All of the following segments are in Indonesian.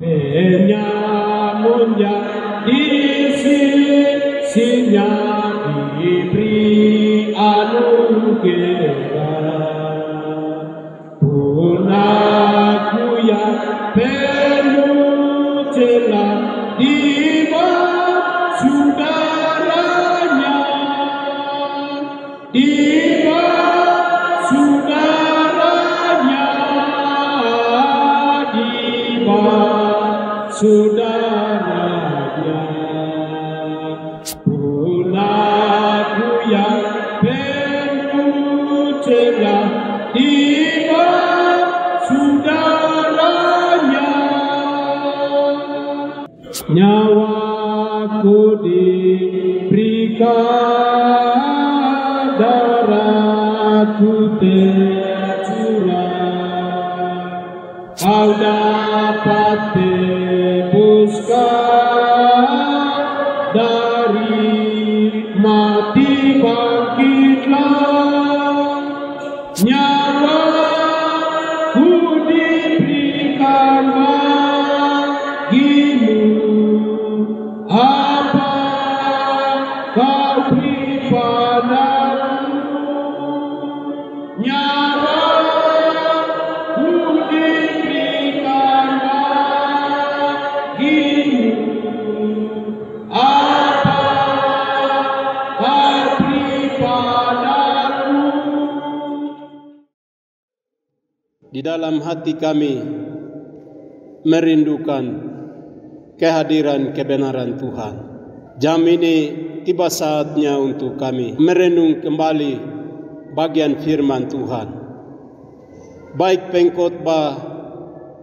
penyamunnya di sisinya diberi anugerah. Pun aku yang penuh celah di bawah saudaranya, di bawah saudaranya, di bawah saudaranya. Pun aku yang penuh celah di bawah saudaranya. Nyawaku diberikan, darahku tercurah, kau dapat tebuskan, dari mati bangkitlah. Nyawaku diberikan bagimu, apa kau beri padaku. Nyawaku diberikan bagimu, apa kau beri padaku. Di dalam hati kami merindukan kehadiran kebenaran Tuhan. Jam ini tiba saatnya untuk kami merenung kembali bagian firman Tuhan. Baik pengkhotbah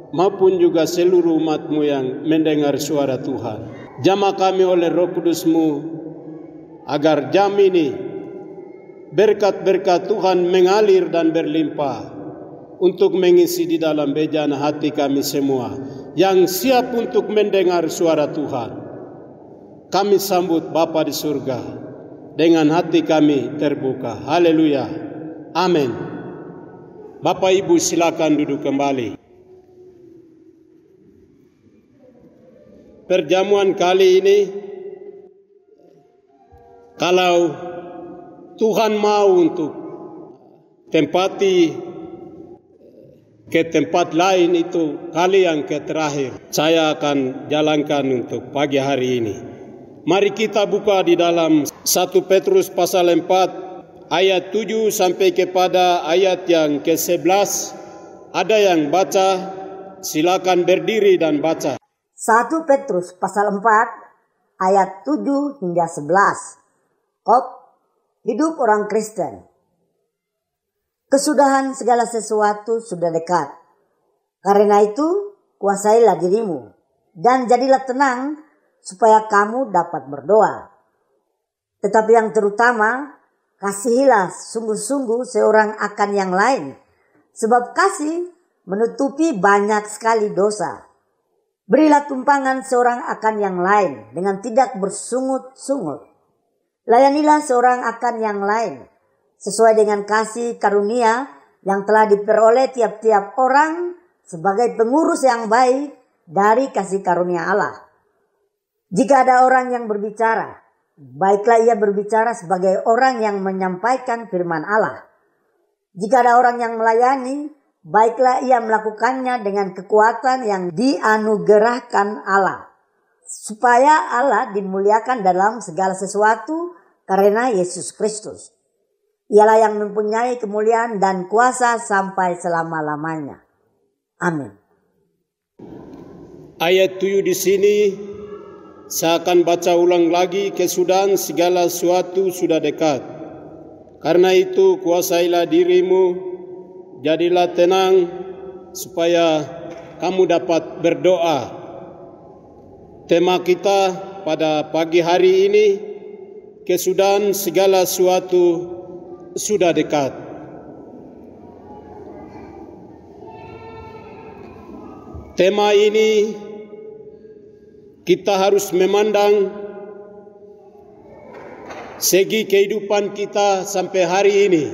maupun juga seluruh umat-Mu yang mendengar suara Tuhan. Jamah kami oleh Roh Kudus-Mu agar jam ini berkat-berkat Tuhan mengalir dan berlimpah untuk mengisi di dalam bejana hati kami semua yang siap untuk mendengar suara Tuhan. Kami sambut Bapa di surga dengan hati kami terbuka. Haleluya. Amin. Bapak Ibu silakan duduk kembali. Perjamuan kali ini, kalau Tuhan mau untuk tempati ke tempat lain, itu kali yang terakhir saya akan jalankan untuk pagi hari ini. Mari kita buka di dalam 1 Petrus pasal 4 ayat 7 sampai kepada ayat yang ke-11. Ada yang baca, silakan berdiri dan baca. 1 Petrus pasal 4 ayat 7 hingga 11. Hidup orang Kristen. Kesudahan segala sesuatu sudah dekat. Karena itu, kuasailah dirimu dan jadilah tenang supaya kamu dapat berdoa. Tetapi yang terutama, kasihilah sungguh-sungguh seorang akan yang lain, sebab kasih menutupi banyak sekali dosa. Berilah tumpangan seorang akan yang lain dengan tidak bersungut-sungut. Layanilah seorang akan yang lain sesuai dengan kasih karunia yang telah diperoleh tiap-tiap orang sebagai pengurus yang baik dari kasih karunia Allah. Jika ada orang yang berbicara, baiklah ia berbicara sebagai orang yang menyampaikan firman Allah. Jika ada orang yang melayani, baiklah ia melakukannya dengan kekuatan yang dianugerahkan Allah, supaya Allah dimuliakan dalam segala sesuatu karena Yesus Kristus. Ialah yang mempunyai kemuliaan dan kuasa sampai selama-lamanya. Amin. Ayat 7 di sini saya akan baca ulang lagi. Kesudahan segala sesuatu sudah dekat. Karena itu kuasailah dirimu, jadilah tenang supaya kamu dapat berdoa. Tema kita pada pagi hari ini, kesudahan segala sesuatu sudah dekat. Tema ini kita harus memandang segi kehidupan kita sampai hari ini.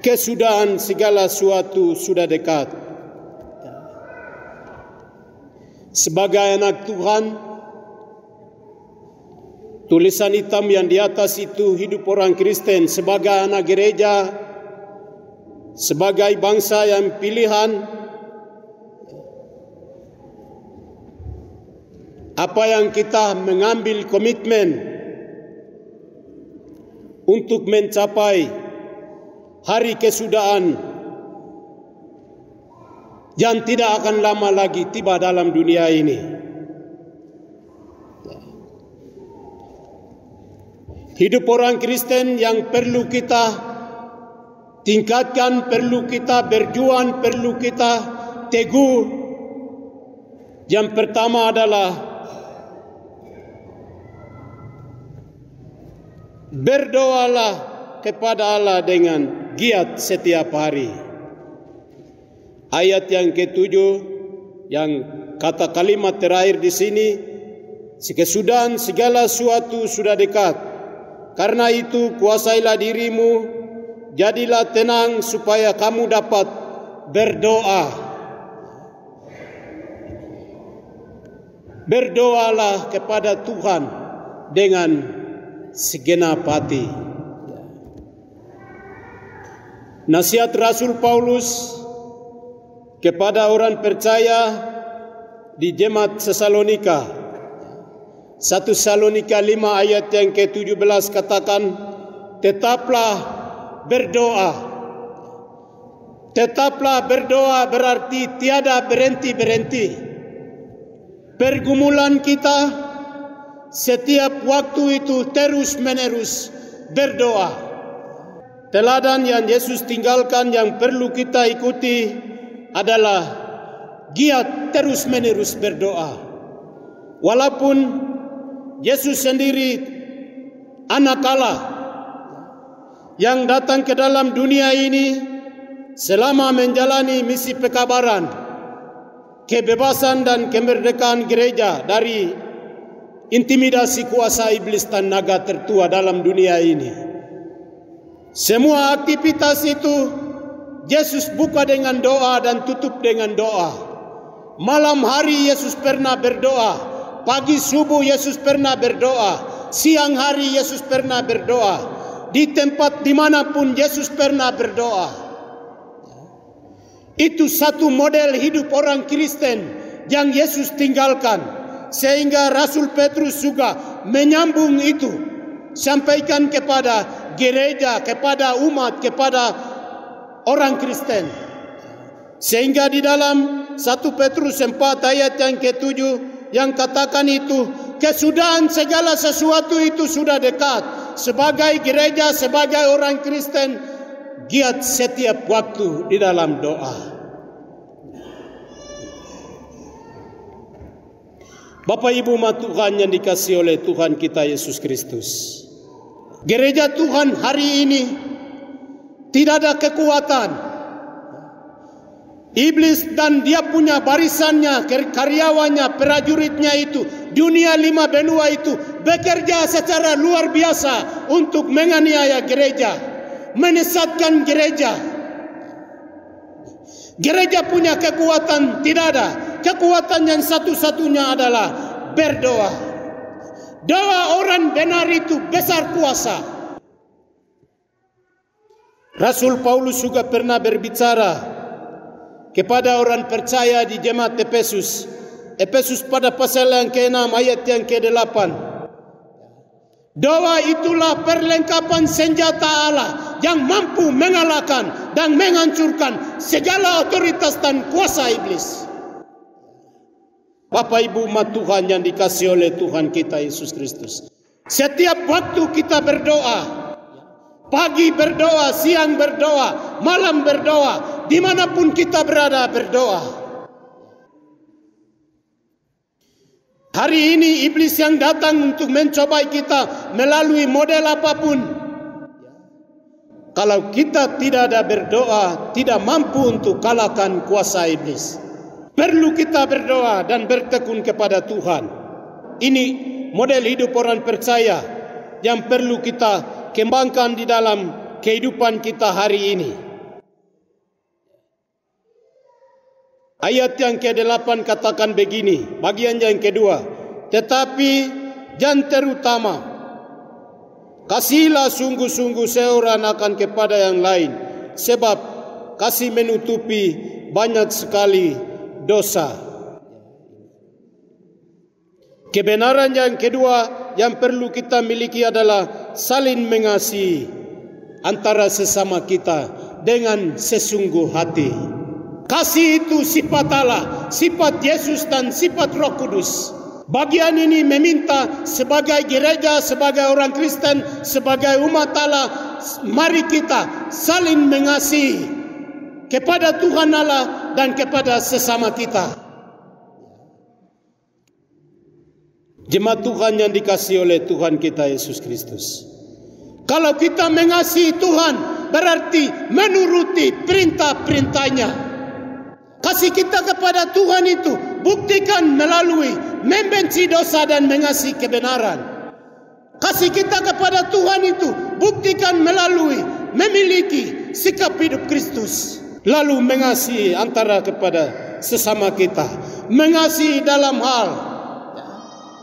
kesudahan segala sesuatu sudah dekat. Sebagai anak Tuhan, tulisan hitam yang di atas itu hidup orang Kristen sebagai anak gereja, sebagai bangsa yang pilihan. Apa yang kita mengambil komitmen untuk mencapai hari kesudahan yang tidak akan lama lagi tiba dalam dunia ini. Hidup orang Kristen yang perlu kita tingkatkan, perlu kita berjuang, perlu kita teguh. Yang pertama adalah berdoalah kepada Allah dengan giat setiap hari. Ayat yang ke-7 yang kata kalimat terakhir di sini, kesudahan segala sesuatu sudah dekat. Karena itu kuasailah dirimu, jadilah tenang supaya kamu dapat berdoa. Berdoalah kepada Tuhan dengan segenap hati. Nasihat Rasul Paulus kepada orang percaya di jemaat Tesalonika, 1 Tesalonika 5 ayat yang ke-17 katakan, tetaplah berdoa. Tetaplah berdoa berarti tiada berhenti-berhenti. Pergumulan kita setiap waktu itu terus-menerus berdoa. Teladan yang Yesus tinggalkan yang perlu kita ikuti adalah giat terus-menerus berdoa. Walaupun Yesus sendiri anak Allah yang datang ke dalam dunia ini selama menjalani misi pekabaran, kebebasan dan kemerdekaan gereja dari intimidasi kuasa iblis dan naga tertua dalam dunia ini. Semua aktivitas itu Yesus buka dengan doa dan tutup dengan doa. Malam hari Yesus pernah berdoa, pagi subuh Yesus pernah berdoa, siang hari Yesus pernah berdoa, di tempat dimanapun Yesus pernah berdoa. Itu satu model hidup orang Kristen yang Yesus tinggalkan, sehingga Rasul Petrus juga menyambung itu, sampaikan kepada gereja, kepada umat, kepada orang Kristen. Sehingga di dalam 1 Petrus 4 ayat yang ke-7 yang katakan itu, kesudahan segala sesuatu itu sudah dekat. Sebagai gereja, sebagai orang Kristen, giat setiap waktu di dalam doa. Bapak Ibu umat Tuhan yang dikasihi oleh Tuhan kita Yesus Kristus, gereja Tuhan hari ini tidak ada kekuatan. Iblis dan dia punya barisannya, karyawannya, prajuritnya itu, dunia 5 benua itu bekerja secara luar biasa untuk menganiaya gereja, menyesatkan gereja. Gereja punya kekuatan tidak ada. Kekuatan yang satu-satunya adalah berdoa. Doa orang benar itu besar kuasa. Rasul Paulus juga pernah berbicara kepada orang percaya di jemaat Efesus. Efesus pada pasal yang ke-6 ayat yang ke-8. Doa itulah perlengkapan senjata Allah yang mampu mengalahkan dan menghancurkan segala otoritas dan kuasa iblis. Bapak Ibu umat Tuhan yang dikasihi oleh Tuhan kita Yesus Kristus, setiap waktu kita berdoa, pagi berdoa, siang berdoa, malam berdoa, dimanapun kita berada berdoa. Hari ini iblis yang datang untuk mencobai kita melalui model apapun, kalau kita tidak ada berdoa, tidak mampu untuk kalahkan kuasa iblis. Perlu kita berdoa dan bertekun kepada Tuhan. Ini model hidup orang percaya yang perlu kita kembangkan di dalam kehidupan kita hari ini. Ayat yang ke-8 katakan begini, bagian yang kedua. Tetapi yang terutama, kasihlah sungguh-sungguh seorang akan kepada yang lain, sebab kasih menutupi banyak sekali dosa. Kebenaran yang kedua yang perlu kita miliki adalah saling mengasihi antara sesama kita dengan sesungguh hati. Kasih itu sifat Allah, sifat Yesus dan sifat Roh Kudus. Bagian ini meminta sebagai gereja, sebagai orang Kristen, sebagai umat Allah, mari kita saling mengasihi kepada Tuhan Allah dan kepada sesama kita. Jemaat Tuhan yang dikasihi oleh Tuhan kita Yesus Kristus. Kalau kita mengasihi Tuhan, berarti menuruti perintah-perintahnya. Kasih kita kepada Tuhan itu buktikan melalui membenci dosa dan mengasihi kebenaran. Kasih kita kepada Tuhan itu buktikan melalui memiliki sikap hidup Kristus. Lalu mengasihi antara kepada sesama kita. Mengasihi dalam hal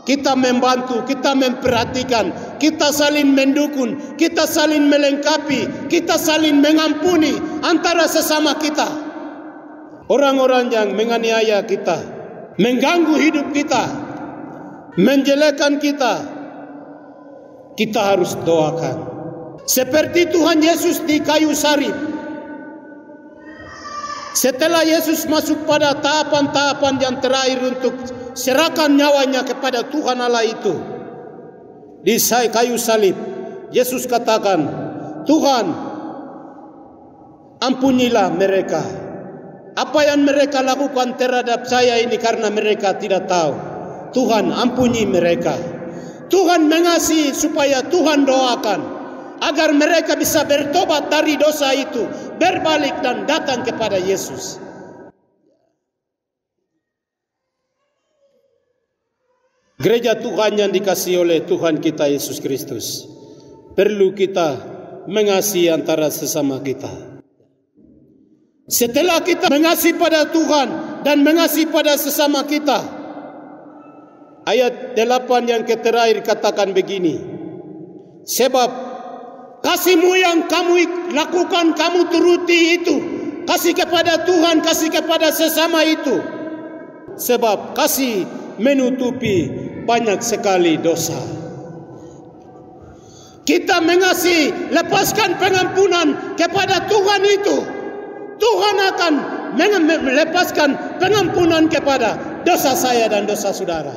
kita membantu, kita memperhatikan, kita saling mendukung, kita saling melengkapi, kita saling mengampuni antara sesama kita. Orang-orang yang menganiaya kita, mengganggu hidup kita, menjelekkan kita, kita harus doakan. Seperti Tuhan Yesus di kayu salib. Setelah Yesus masuk pada tahapan-tahapan yang terakhir untuk serahkan nyawanya kepada Tuhan Allah itu, di kayu salib, Yesus katakan, Tuhan, ampunilah mereka. Apa yang mereka lakukan terhadap saya ini karena mereka tidak tahu. Tuhan, ampuni mereka. Tuhan mengasihi supaya Tuhan doakan agar mereka bisa bertobat dari dosa itu, berbalik dan datang kepada Yesus. Gereja Tuhan yang dikasihi oleh Tuhan kita Yesus Kristus, perlu kita mengasihi antara sesama kita. Setelah kita mengasihi pada Tuhan dan mengasihi pada sesama kita, ayat 8 yang terakhir katakan begini, sebab kasihmu yang kamu lakukan, kamu turuti itu, kasih kepada Tuhan, kasih kepada sesama itu, sebab kasih menutupi banyak sekali dosa. Kita mengasihi, lepaskan pengampunan kepada Tuhan itu, Tuhan akan melepaskan pengampunan kepada dosa saya dan dosa saudara.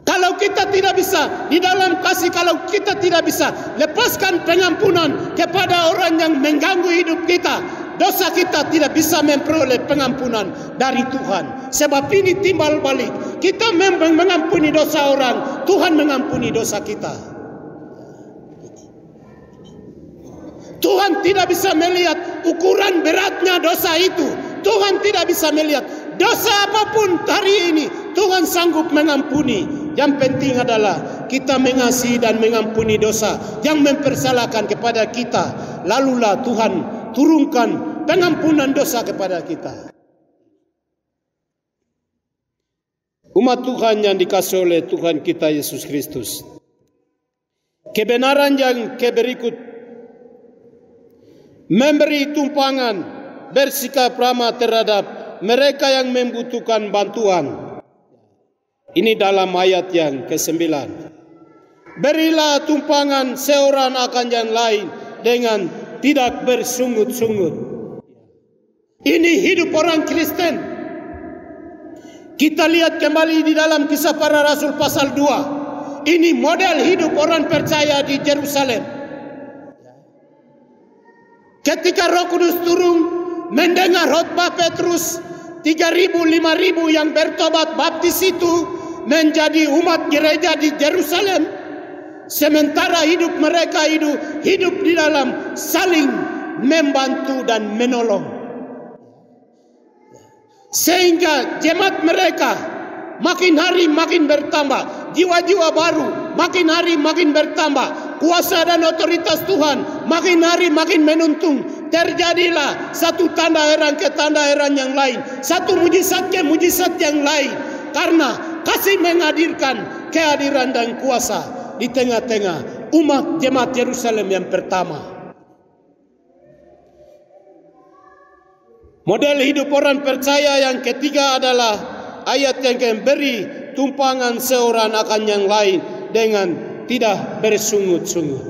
Kalau kita tidak bisa di dalam kasih, kalau kita tidak bisa lepaskan pengampunan kepada orang yang mengganggu hidup kita, dosa kita tidak bisa memperoleh pengampunan dari Tuhan. Sebab ini timbal balik. Kita mengampuni dosa orang, Tuhan mengampuni dosa kita. Tuhan tidak bisa melihat ukuran beratnya dosa itu. Tuhan tidak bisa melihat dosa apapun hari ini, Tuhan sanggup mengampuni. Yang penting adalah kita mengasihi dan mengampuni dosa yang mempersalahkan kepada kita. Lalulah Tuhan turunkan pengampunan dosa kepada kita. Umat Tuhan yang dikasihi oleh Tuhan kita Yesus Kristus, kebenaran yang berikut memberi tumpangan bersikap ramah terhadap mereka yang membutuhkan bantuan. Ini dalam ayat yang ke-9. Berilah tumpangan seorang akan yang lain dengan tidak bersungut-sungut. Ini hidup orang Kristen. Kita lihat kembali di dalam Kisah Para Rasul pasal 2. Ini model hidup orang percaya di Yerusalem. Ketika Roh Kudus turun, mendengar khotbah Petrus, 3.000, 5.000 yang bertobat baptis itu menjadi umat gereja di Yerusalem. Sementara hidup mereka hidup di dalam saling membantu dan menolong. Sehingga jemaat mereka makin hari makin bertambah, jiwa-jiwa baru makin hari makin bertambah, kuasa dan otoritas Tuhan makin hari makin menuntun terjadilah satu tanda heran ke tanda heran yang lain, satu mujizat ke mujizat yang lain, karena kasih menghadirkan kehadiran dan kuasa di tengah-tengah umat jemaat Yerusalem yang pertama. Model hidup orang percaya yang ketiga adalah ayat yang memberi tumpangan seorang akan yang lain dengan tidak bersungut-sungut.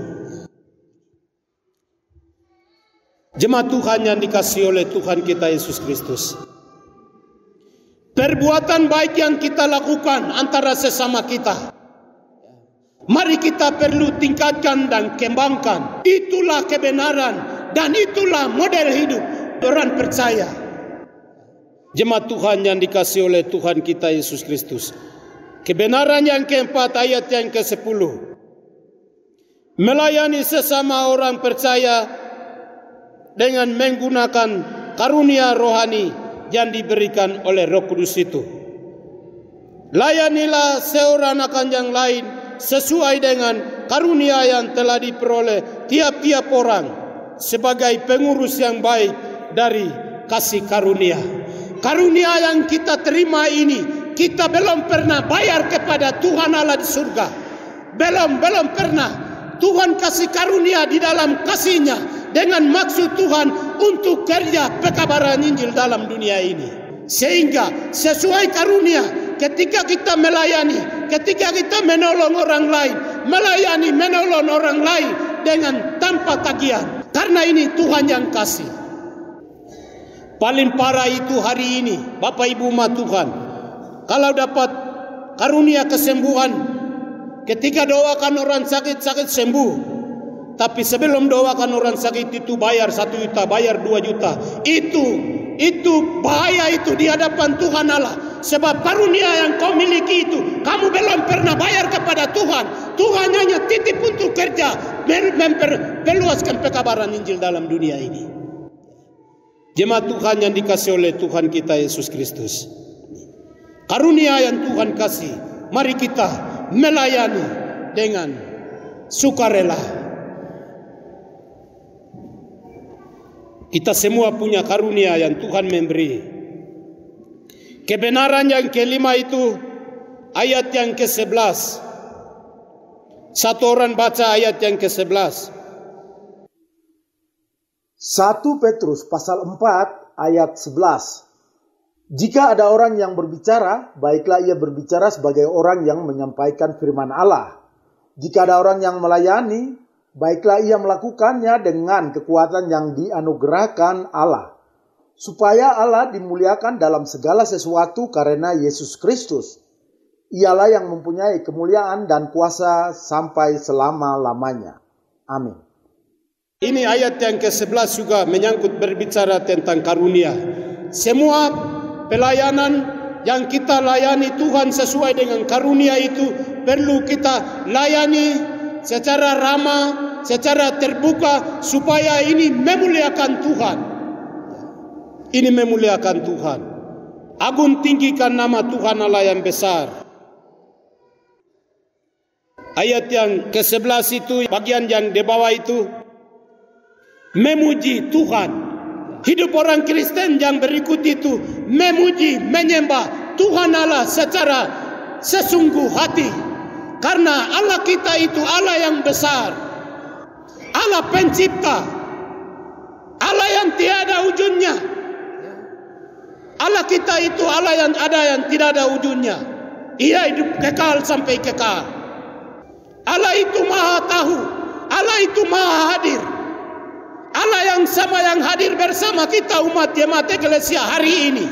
Jemaat Tuhan yang dikasihi oleh Tuhan kita Yesus Kristus, perbuatan baik yang kita lakukan antara sesama kita, mari kita perlu tingkatkan dan kembangkan. Itulah kebenaran dan itulah model hidup orang percaya. Jemaat Tuhan yang dikasihi oleh Tuhan kita Yesus Kristus, kebenaran yang keempat ayat yang ke-10, melayani sesama orang percaya dengan menggunakan karunia rohani yang diberikan oleh Roh Kudus itu. Layanilah seorang akan yang lain sesuai dengan karunia yang telah diperoleh tiap-tiap orang sebagai pengurus yang baik dari kasih karunia. Karunia yang kita terima ini, kita belum pernah bayar kepada Tuhan Allah di surga. Belum pernah. Tuhan kasih karunia di dalam kasih-Nya dengan maksud Tuhan untuk kerja pekabaran Injil dalam dunia ini. Sehingga sesuai karunia, ketika kita melayani, ketika kita menolong orang lain, menolong orang lain dengan tanpa tagihan. Karena ini Tuhan yang kasih. Paling parah itu hari ini, Bapak Ibu umat Tuhan, kalau dapat karunia kesembuhan, ketika doakan orang sakit sembuh, tapi sebelum doakan orang sakit itu bayar 1 juta, bayar 2 juta. Itu bahaya itu di hadapan Tuhan Allah. Sebab karunia yang kau miliki itu, kamu belum pernah bayar kepada Tuhan. Tuhan hanya titip untuk kerja, memperluaskan pekabaran Injil dalam dunia ini. Jemaat Tuhan yang dikasihi oleh Tuhan kita Yesus Kristus, karunia yang Tuhan kasih, mari kita melayani dengan sukarela. Kita semua punya karunia yang Tuhan memberi. Kebenaran yang kelima itu ayat yang ke-11. Satu orang baca ayat yang ke-11. 1 Petrus pasal 4 ayat 11. Jika ada orang yang berbicara, baiklah ia berbicara sebagai orang yang menyampaikan firman Allah. Jika ada orang yang melayani, baiklah ia melakukannya dengan kekuatan yang dianugerahkan Allah, supaya Allah dimuliakan dalam segala sesuatu karena Yesus Kristus. Ialah yang mempunyai kemuliaan dan kuasa sampai selama-lamanya. Amin. Ini ayat yang ke-11 juga menyangkut berbicara tentang karunia. Semua pelayanan yang kita layani Tuhan sesuai dengan karunia itu perlu kita layani secara ramah, secara terbuka, supaya ini memuliakan Tuhan. Ini memuliakan Tuhan. Agung tinggikan nama Tuhan Allah yang besar. Ayat yang ke-11 itu, bagian yang di bawah itu, memuji Tuhan. Hidup orang Kristen yang berikut itu memuji, menyembah Tuhan Allah secara sesungguh hati. Karena Allah kita itu Allah yang besar, Allah pencipta, Allah yang tiada ujungnya. Allah kita itu Allah yang ada yang tidak ada ujungnya. Ia hidup kekal sampai kekal. Allah itu maha tahu, Allah itu maha hadir. Allah yang sama yang hadir bersama kita umat jemaat Eklesia hari ini.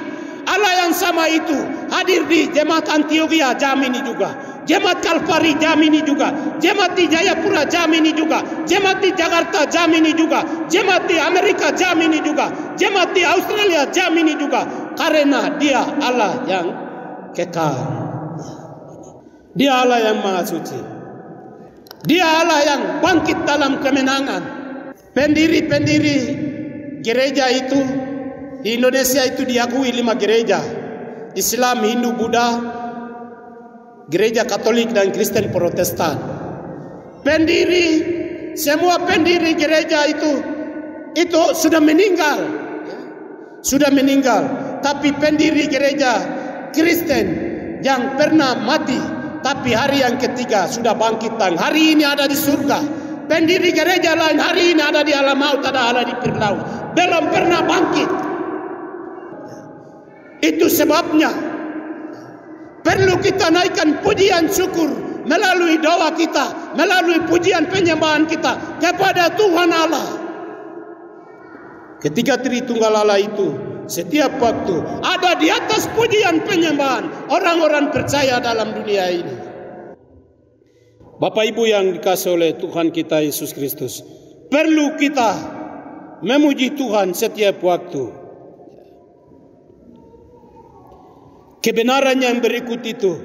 Allah yang sama itu hadir di jemaat Antioquia jam ini juga, jemaat Kalvari jam ini juga, jemaat di Jayapura jam ini juga, jemaat di Jakarta jam ini juga, jemaat di Amerika jam ini juga, jemaat di Australia jam ini juga. Karena dia Allah yang kekal, dia Allah yang maha suci, dia Allah yang bangkit dalam kemenangan. Pendiri-pendiri gereja itu di Indonesia itu diakui 5 gereja: Islam, Hindu, Buddha, gereja Katolik dan Kristen Protestan. Semua pendiri gereja itu itu sudah meninggal. Sudah meninggal. Tapi pendiri gereja Kristen yang pernah mati, tapi hari yang ketiga sudah bangkit. Hari ini ada di surga. Pendiri gereja lain hari ini ada di alam maut, ada di Firdaus. Belum pernah bangkit. Itu sebabnya perlu kita naikkan pujian syukur melalui doa kita, melalui pujian penyembahan kita kepada Tuhan Allah. Ketika Tritunggal Allah itu setiap waktu ada di atas pujian penyembahan orang-orang percaya dalam dunia ini. Bapak Ibu yang dikasihi oleh Tuhan kita Yesus Kristus, perlu kita memuji Tuhan setiap waktu. Kebenaran yang berikut itu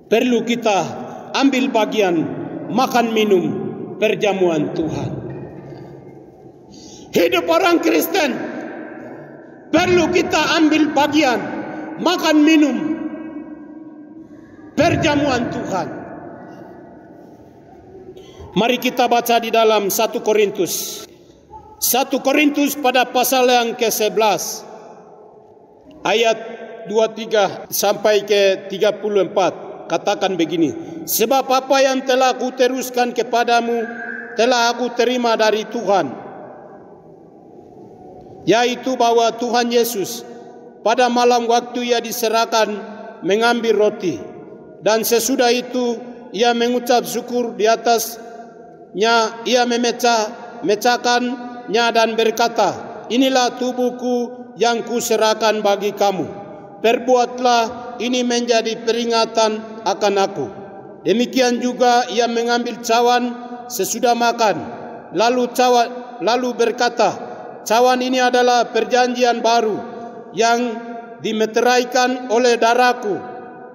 perlu kita ambil bagian makan minum perjamuan Tuhan. Hidup orang Kristen perlu kita ambil bagian makan minum perjamuan Tuhan. Mari kita baca di dalam 1 Korintus. 1 Korintus pada pasal yang ke-11 ayat 23 sampai ke 34 katakan begini. Sebab apa yang telah aku teruskan kepadamu telah aku terima dari Tuhan, yaitu bahwa Tuhan Yesus pada malam waktu ia diserahkan mengambil roti, dan sesudah itu ia mengucap syukur di atasnya, ia memecahkannya dan berkata, inilah tubuhku yang kuserahkan bagi kamu. Perbuatlah ini menjadi peringatan akan aku. Demikian juga ia mengambil cawan sesudah makan, lalu berkata, cawan ini adalah perjanjian baru yang dimeteraikan oleh darahku.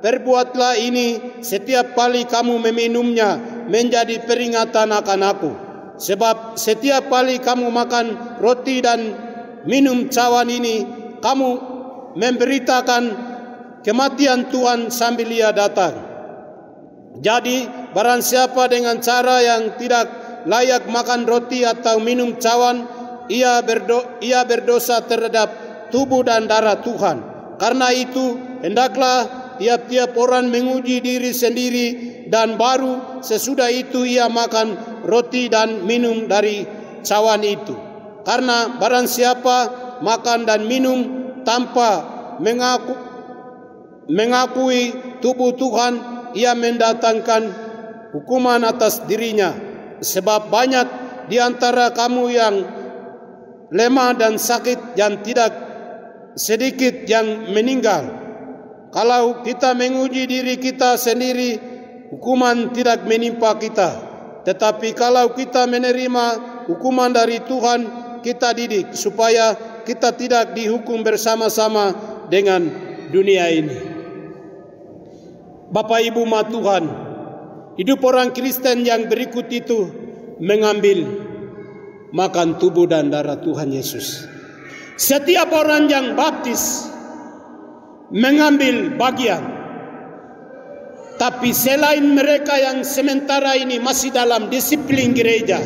Perbuatlah ini setiap kali kamu meminumnya menjadi peringatan akan aku. Sebab setiap kali kamu makan roti dan minum cawan ini, kamu memberitakan kematian Tuhan sambil ia datang. Jadi barang siapa dengan cara yang tidak layak makan roti atau minum cawan, ia berdosa terhadap tubuh dan darah Tuhan. Karena itu hendaklah tiap-tiap orang menguji diri sendiri, dan baru sesudah itu ia makan roti dan minum dari cawan itu. Karena barang siapa makan dan minum tanpa mengakui tubuh Tuhan, ia mendatangkan hukuman atas dirinya. Sebab banyak di antara kamu yang lemah dan sakit, yang tidak sedikit yang meninggal. Kalau kita menguji diri kita sendiri, hukuman tidak menimpa kita. Tetapi kalau kita menerima hukuman dari Tuhan, kita didik supaya kita tidak dihukum bersama-sama dengan dunia ini. Bapak Ibu umat Tuhan, hidup orang Kristen yang berikut itu mengambil makan tubuh dan darah Tuhan Yesus. Setiap orang yang baptis mengambil bagian. Tapi selain mereka yang sementara ini masih dalam disiplin gereja,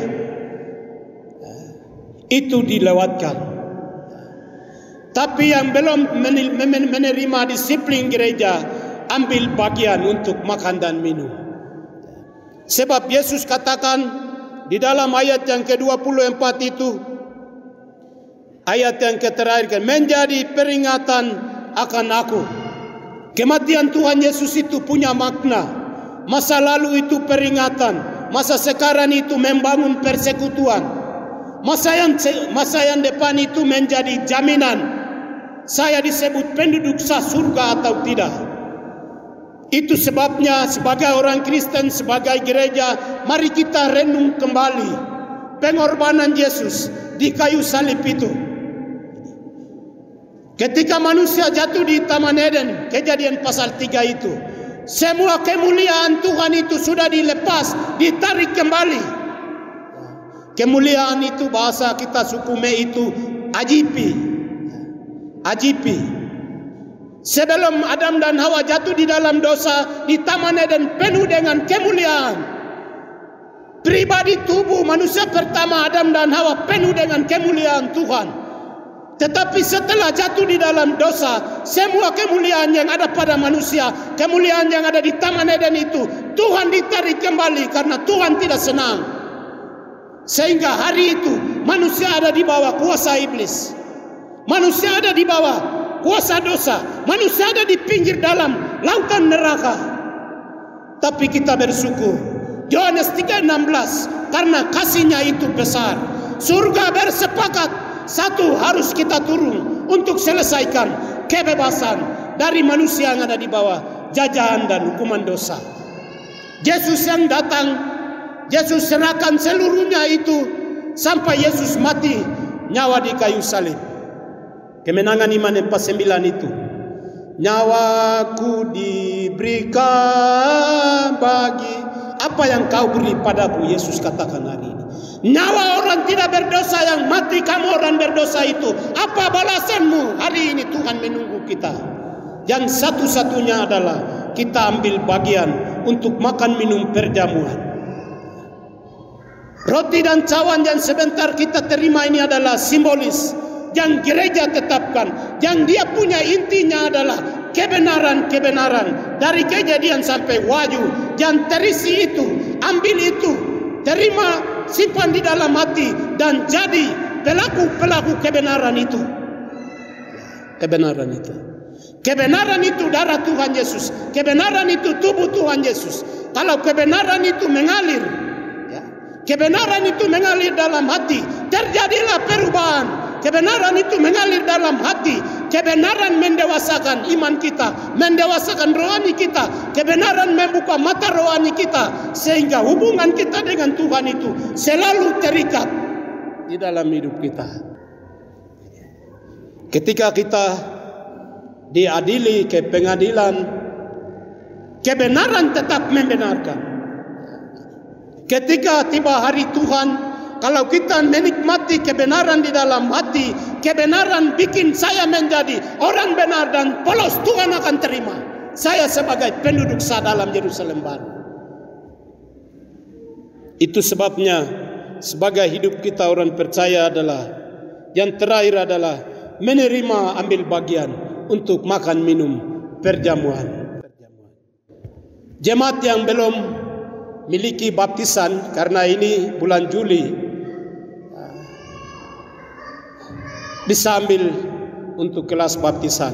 itu dilewatkan. Tapi yang belum menerima disiplin gereja, ambil bagian untuk makan dan minum. Sebab Yesus katakan di dalam ayat yang ke-24 itu, ayat yang terakhir, menjadi peringatan akan aku. Kematian Tuhan Yesus itu punya makna. Masa lalu itu peringatan, masa sekarang itu membangun persekutuan, masa yang depan itu menjadi jaminan saya disebut penduduk surga atau tidak. Itu sebabnya sebagai orang Kristen, sebagai gereja, mari kita renung kembali pengorbanan Yesus di kayu salib itu. Ketika manusia jatuh di Taman Eden, Kejadian pasal 3 itu, semua kemuliaan Tuhan itu sudah dilepas, ditarik kembali. Kemuliaan itu bahasa kita sukume itu ajipi. Sebelum Adam dan Hawa jatuh di dalam dosa, di Taman Eden penuh dengan kemuliaan. Pribadi tubuh manusia pertama Adam dan Hawa penuh dengan kemuliaan Tuhan. Tetapi setelah jatuh di dalam dosa, semua kemuliaan yang ada pada manusia, kemuliaan yang ada di Taman Eden itu, Tuhan ditarik kembali karena Tuhan tidak senang. Sehingga hari itu manusia ada di bawah kuasa iblis. Manusia ada di bawah kuasa dosa. Manusia ada di pinggir dalam lautan neraka. Tapi kita bersyukur. Yohanes 3:16, karena kasihnya itu besar. Surga bersepakat, satu harus kita turun untuk selesaikan kebebasan dari manusia yang ada di bawah jajahan dan hukuman dosa. Yesus yang datang, Yesus serahkan seluruhnya itu sampai Yesus mati nyawa di kayu salib. Kemenangan iman 49 itu. Nyawaku diberikan bagi apa yang kau beri padaku, Yesus katakan hari ini. Nyawa orang tidak berdosa yang mati kamu orang berdosa itu. Apa balasanmu? Hari ini Tuhan menunggu kita. Yang satu-satunya adalah kita ambil bagian untuk makan minum perjamuan. Roti dan cawan yang sebentar kita terima ini adalah simbolis yang gereja tetapkan. Yang dia punya intinya adalah kebenaran-kebenaran dari Kejadian sampai Wahyu. Yang terisi itu, ambil itu, terima, simpan di dalam hati, dan jadi pelaku-pelaku kebenaran itu. Kebenaran itu. Kebenaran itu darah Tuhan Yesus. Kebenaran itu tubuh Tuhan Yesus. Kalau kebenaran itu mengalir, ya, kebenaran itu mengalir dalam hati, terjadilah perubahan. Kebenaran itu mengalir dalam hati. Kebenaran mendewasakan iman kita, mendewasakan rohani kita. Kebenaran membuka mata rohani kita, sehingga hubungan kita dengan Tuhan itu selalu terikat di dalam hidup kita. Ketika kita diadili ke pengadilan, kebenaran tetap membenarkan. Ketika tiba hari Tuhan, kalau kita menikmati kebenaran di dalam hati, kebenaran bikin saya menjadi orang benar dan polos, Tuhan akan terima saya sebagai penduduk sah dalam Yerusalem baru. Itu sebabnya sebagai hidup kita orang percaya adalah yang terakhir adalah menerima ambil bagian untuk makan minum perjamuan. Jemaat yang belum miliki baptisan, karena ini bulan Juli, bisa ambil untuk kelas baptisan.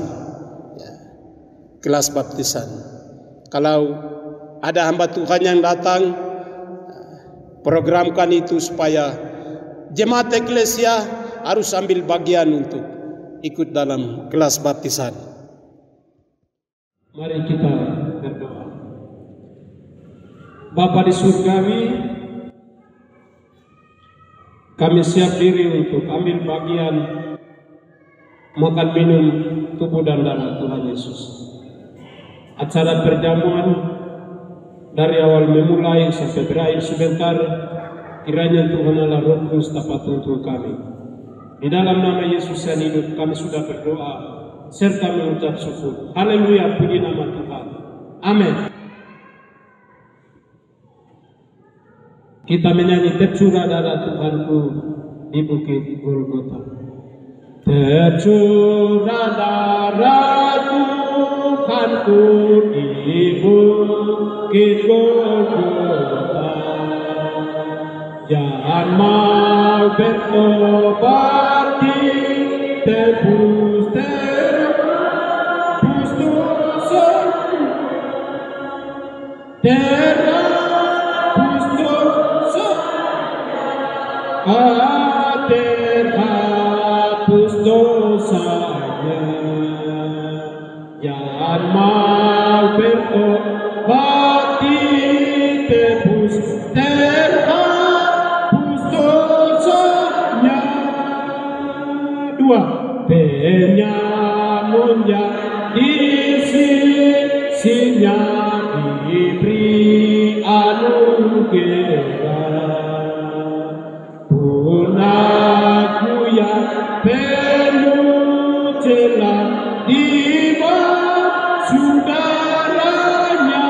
Kelas baptisan. Kalau ada hamba Tuhan yang datang, programkan itu supaya jemaat eklesia harus ambil bagian untuk ikut dalam kelas baptisan. Mari kita berdoa. Bapa di surgawi, kami siap diri untuk ambil bagian makan minum tubuh dan darah Tuhan Yesus. Acara perjamuan dari awal memulai sampai berakhir sebentar, kiranya Tuhan Allah Roh Kudus dapat tuntun kami. Di dalam nama Yesus yang hidup kami sudah berdoa serta mengucap syukur. Haleluya, puji nama Tuhan. Amin. Kita menyanyi tercurah darah Tuhanku di bukit Golgota. Tercurah darah Tuhanku di bukit Golgota. Jangan mau bertobat, tebus dosa, terhapus dosa, terhapus dosanya. Jangan mau bertobat, tebus terhapus dosanya. Dua, penyamunnya di sisinya diberi anugerah. Pun aku yang penuh celah di basuh darahnya,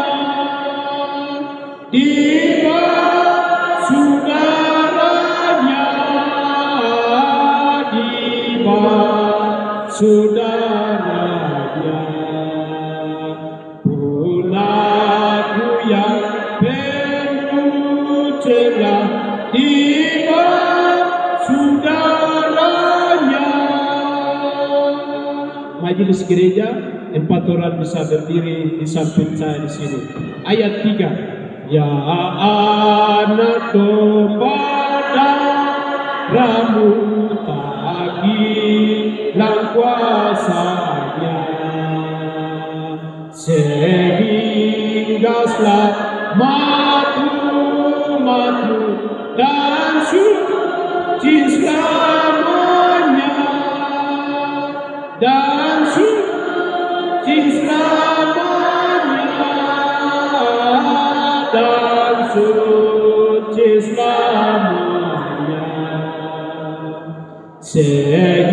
di basuh majelis gereja, 4 orang bisa berdiri di samping saya di sini. Ayat 3. Ya anak domba darahmu tak hilang kuasanya, sehingga selamat-Mu dan suci selamanya, dan suci selamanya, dan suci selamanya, sehingga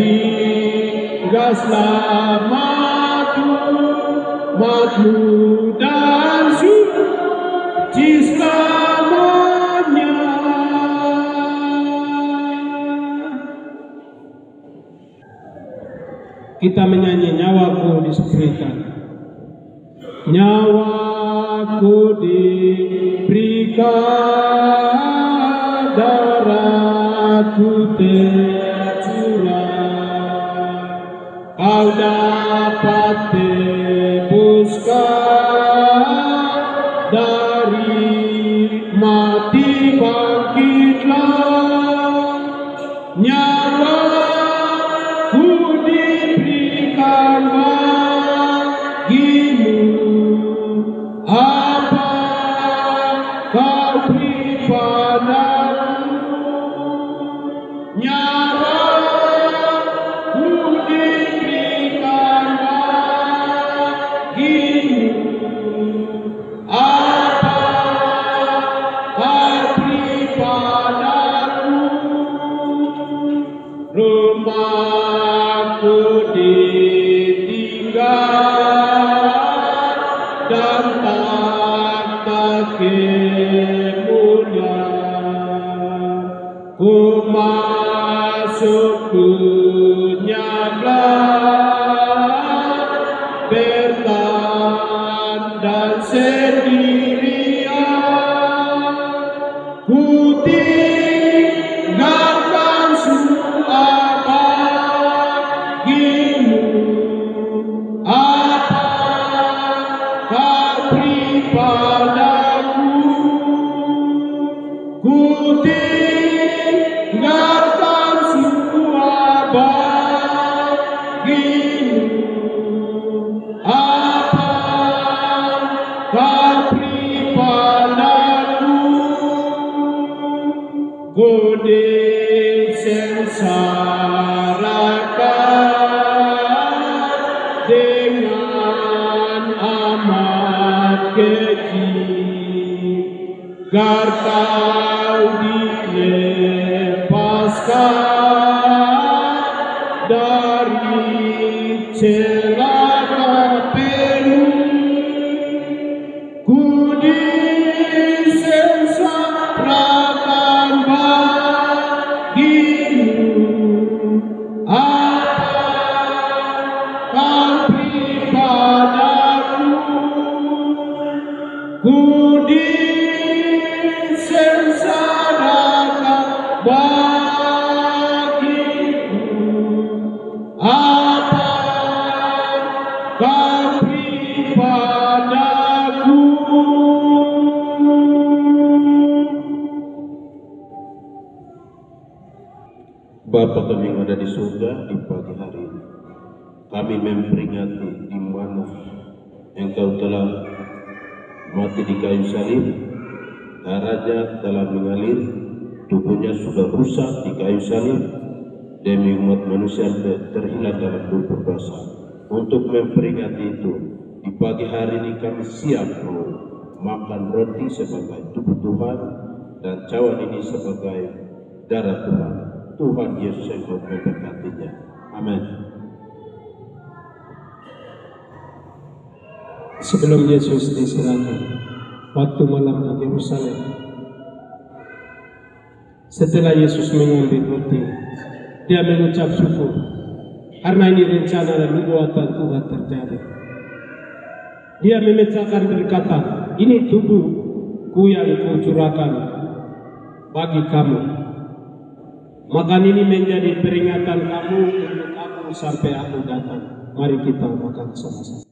selamat-Mu dan suci selamanya. Kita menyanyi nyawaku disebutkan, nyawaku diberikan, darahku tercurah, kau dapat tebuskan, dari mati bangkitlah, nyawaku diberikan bagimu, apa kau beri padaku, nyawaku diberikan bagimu, apa kau beri padaku, rumahku ditinggal dan tak kemuliaan, ku masuk kunyaglah, bertahan dan sendirian, ku tinggalkan semua bagimu, apa kau beri padaku, ku tinggalkan semua bagimu, apa kau beri padaku, ku disengsarakan dengan amat keji, agar kau dilepaskan dari celaka penuh, ku disengsarakan bagimu, apa kau beri padaku, ku disengsarakan bagimu, apa kau beri padaku. Bapa kami yang ada di surga, di pagi hari ini kami memperingati di mana Engkau telah mati di kayu salib, darahnya telah mengalir, tubuhnya sudah rusak di kayu salib demi umat manusia terhilang dalam dosa. Untuk memperingati itu, di pagi hari ini kami siap makan roti sebagai tubuh Tuhan dan cawan ini sebagai darah Tuhan. Tuhan Yesus yang memberkatinya. Amin. Sebelum Yesus diserahkan, waktu malam di Yerusalem, setelah Yesus mengambil roti, dia mengucap syukur karena ini rencana dan nubuatan Tuhan terjadi. Dia memecahkan berkata, ini tubuhku yang kucurahkan bagi kamu. Makan ini menjadi peringatan kamu untuk aku sampai aku datang. Mari kita makan sama-sama.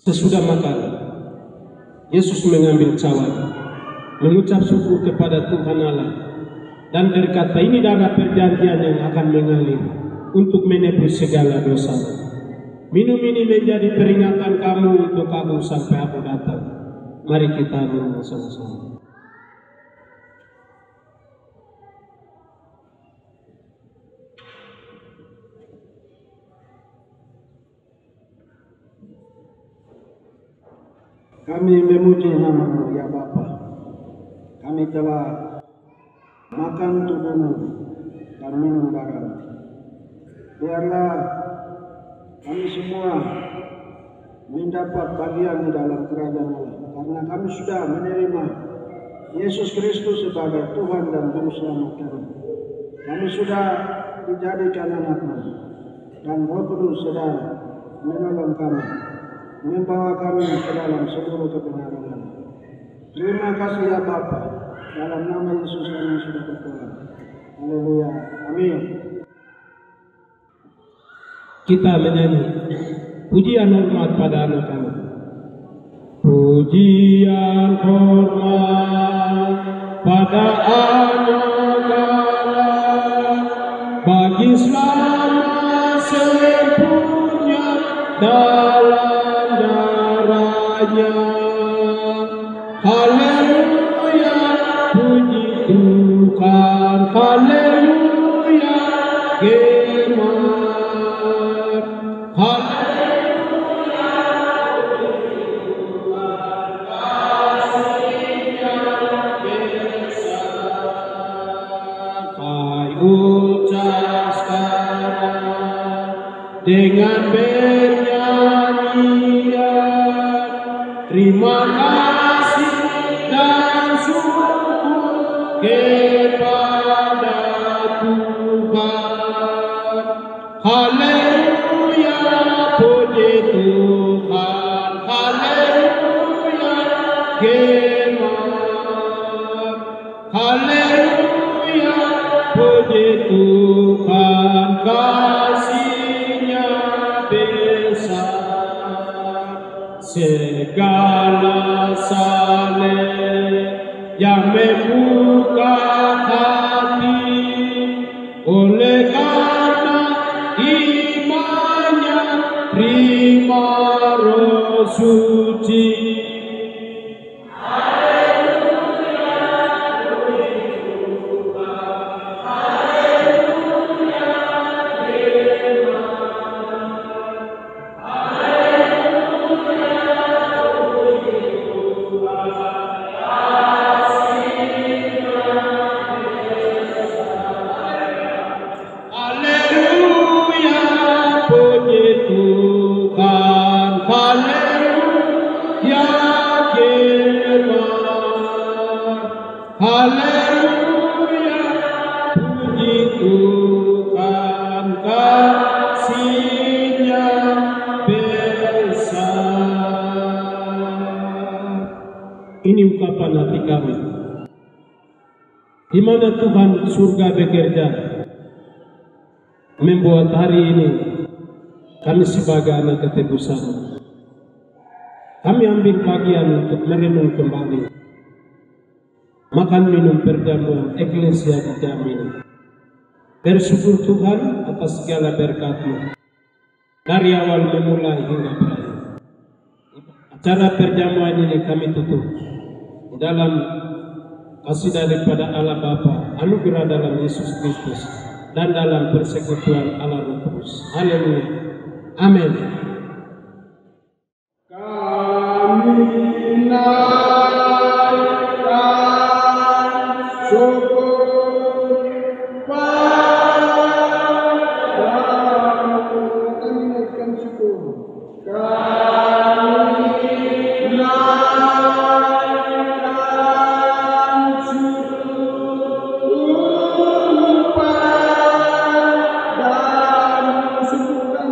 Sesudah makan, Yesus mengambil cawan, mengucap syukur kepada Tuhan Allah, dan berkata, ini darah perjanjian yang akan mengalir untuk menebus segala dosa. Minum ini menjadi peringatan kamu untuk aku sampai aku datang. Mari kita minum sama-sama. Kami memuji nama-Mu ya Bapa. Kami telah makan tubuh-Mu dan minum darah-Mu. Biarlah kami semua mendapat bagian di dalam kerajaan Allah, karena kami sudah menerima Yesus Kristus sebagai Tuhan dan Juru Selamat kami. Kami sudah dijadikan anak-Mu, dan Roh Kudus sedang menolong kami, membawa kami ke dalam seluruh kebenaran Allah. Terima kasih ya Bapa, dalam nama Yesus kami sudah berdoa. Haleluya, amin. Kita menyanyi pujian hormat pada anak-anak. Pujian hormat pada anak-anak, bagi selamat sempurna dalam darahnya. Haleluya, puji Tuhan, haleluya, gemar. Haleluya, puji Tuhan, kasih-Nya besar. Hai ucap sekarang dengan bernyanyian, terima kasih dan syukur kepada Tuhan. Haleluya, puji Tuhan, haleluya, gemar. Haleluya, puji Tuhan, kasih-Nya besar. Segala saleh yang membuka hati, oleh karena imannya terima Roh Suci. Haleluya, puji Tuhan, kasih-Nya besar. Ini ungkapan hati kami, di mana Tuhan surga bekerja, membuat hari ini kami sebagai anak ketebusan. Kami ambil bagian untuk merenung kembali, makan minum perjamuan eklesia dijamin. Bersyukur Tuhan atas segala berkat-Mu, dari awal memulai hingga berakhir. Acara perjamuan ini kami tutup di dalam kasih daripada Allah Bapa, anugerah dalam Yesus Kristus, dan dalam persekutuan Allah Roh Kudus. Haleluya, amin. Kami naikkan syukur padamu. Kami naikkan syukur. Kami naikkan syukur padamu. Syukur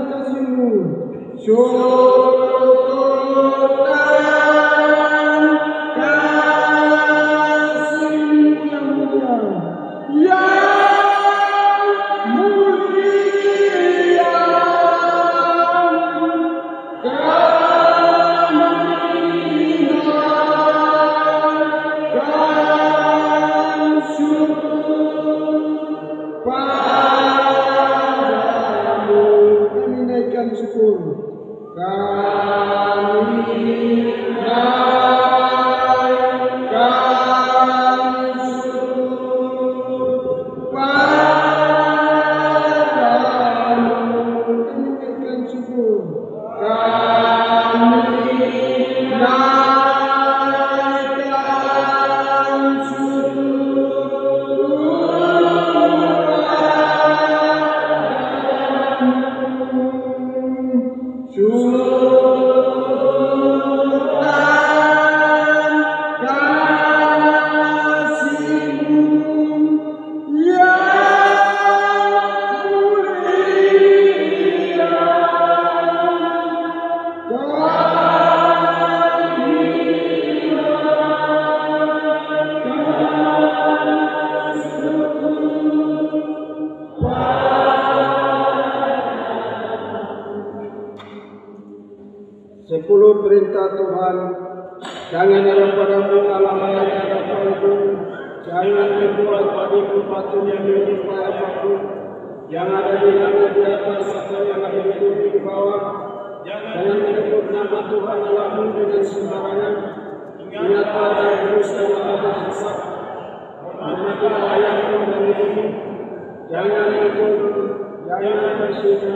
Perintah Tuhan, jangan ada padamu Allah lain ada padamu, jangan membuat padamu patung yang menyerupai apapun, yang ada di langit di atas atau yang ada di bumi di bawah. Jangan menyebut nama Tuhan Allahmu dengan sembarangan. Ingat pada dosa yang ada sesat. Hormatilah ayahmu dan ibumu. Jangan membunuh, jangan berzina,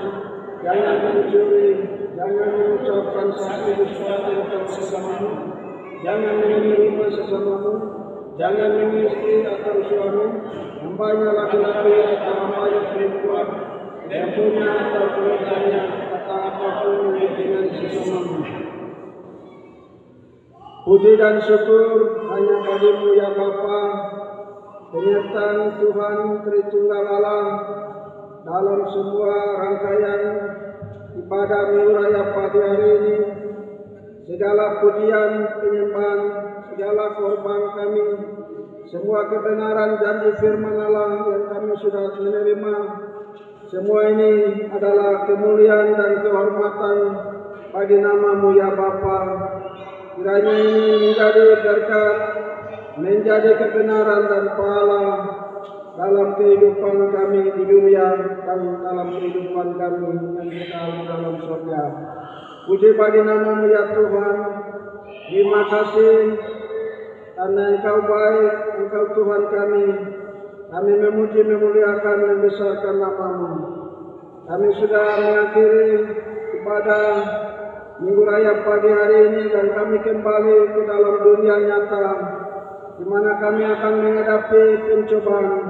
jangan mencuri. Jangan mengucapkan satu dusta tentang sesamamu. Jangan menyindir sesamamu. Jangan mengistri atau suami, hambanya laki-laki atau hambanya perempuan, yang punya atau keluarganya atau apapun dengan sesamamu. Puji dan syukur hanya bagi-Mu ya Bapa, penyertaan Tuhan Tritunggal Allah dalam semua rangkaian ibadah Minggu Raya pagi hari ini. Segala pujian, penyembahan, segala korban kami, semua kebenaran janji firman Allah yang kami sudah menerima, semua ini adalah kemuliaan dan kehormatan bagi nama-Mu ya Bapa. Kiranya ini menjadi berkat, menjadi kebenaran dan pahala dalam kehidupan kami di dunia dan dalam kehidupan kami yang kekal dalam surga. Puji bagi nama-Mu ya Tuhan. Terima kasih karena Engkau baik, Engkau Tuhan kami. Kami memuji, memuliakan, membesarkan nama-Mu. Kami sudah mengakhiri ibadah Minggu Raya pagi hari ini dan kami kembali ke dalam dunia nyata, di mana kami akan menghadapi pencobaan,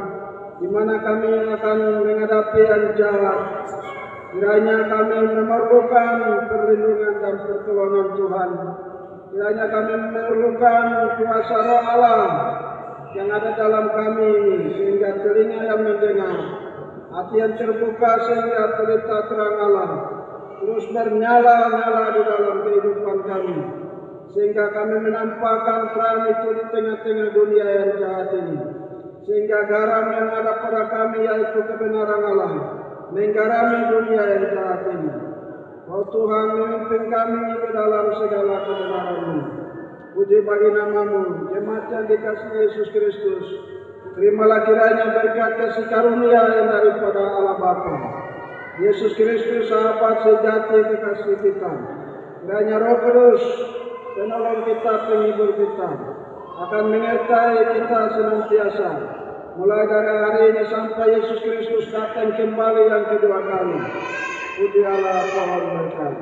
di mana kami akan menghadapi yang jahat. Kiranya kami memerlukan perlindungan dan pertolongan Tuhan. Kiranya kami memerlukan kuasa Roh Allah yang ada dalam kami ini, sehingga telinga yang mendengar, hati yang terbuka sehingga pelita terang Allah terus bernyala-nyala di dalam kehidupan kami, sehingga kami menampakkan terang itu di tengah-tengah dunia yang jahat ini, sehingga garam yang ada pada kami yaitu kebenaran Allah menggarami dunia yang jahat ini. Oh Tuhan, memimpin kami ke dalam segala kebenaran-Mu. Puji bagi nama-Mu, jemaat yang dikasihi Yesus Kristus. Terimalah kiranya berkat kasih karunia yang daripada Allah Bapa, Yesus Kristus sahabat sejati kekasih kita. Kiranya Roh Kudus, penolong kita, penghibur kita, akan menyertai kita senantiasa, mulai dari hari ini sampai Yesus Kristus datang kembali yang kedua kali. Puji Allah, pohon berkat.